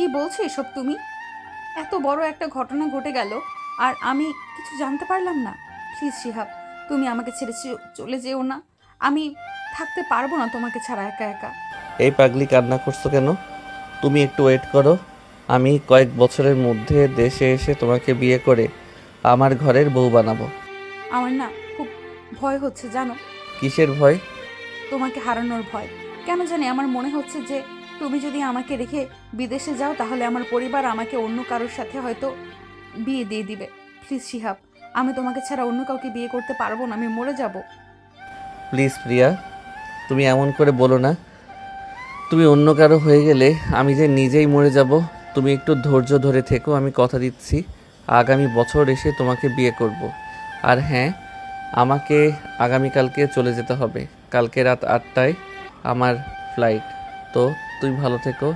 কি বলছো এসব তুমি? এত বড় একটা ঘটনা ঘটে গেল আর আমি কিছু জানতে পারলাম না। প্লিজ শিহাব, তুমি আমাকে ছেড়ে চলে যেও না। আমি থাকতে পারবো না তোমাকে ছাড়া একা একা। এই পাগলি কান্না করছো কেন? তুমি একটু ওয়েট করো। আমি কয়েক বছরের মধ্যে দেশে এসে তোমাকে বিয়ে করে আমার ঘরের বউ বানাবো। আমার না খুব ভয় হচ্ছে জানো, কিসের ভয়? তোমাকে হারানোর ভয়। কেন জানি আমার মনে হচ্ছে যে তুমি যদি আমাকে রেখে বিদেশে যাও তাহলে আমার পরিবার আমাকে অন্য কারোর সাথে হয়তো বিয়ে দিয়ে দিবে। প্লিজ শিহাব, আমি তোমাকে ছাড়া অন্য কাউকে বিয়ে করতে পারবো না, আমি মরে যাব। প্লিজ প্রিয়া, তুমি এমন করে বলো না। তুমি অন্য কারো হয়ে গেলে আমি যে নিজেই মরে যাব। তুমি একটু ধৈর্য ধরে থেকো, আমি কথা দিচ্ছি আগামী বছর এসে তোমাকে বিয়ে করব। আর হ্যাঁ, আমাকে আগামীকালকে চলে যেতে হবে। কালকে রাত 8টায় আমার ফ্লাইট। তো তুই ভালো থেকো।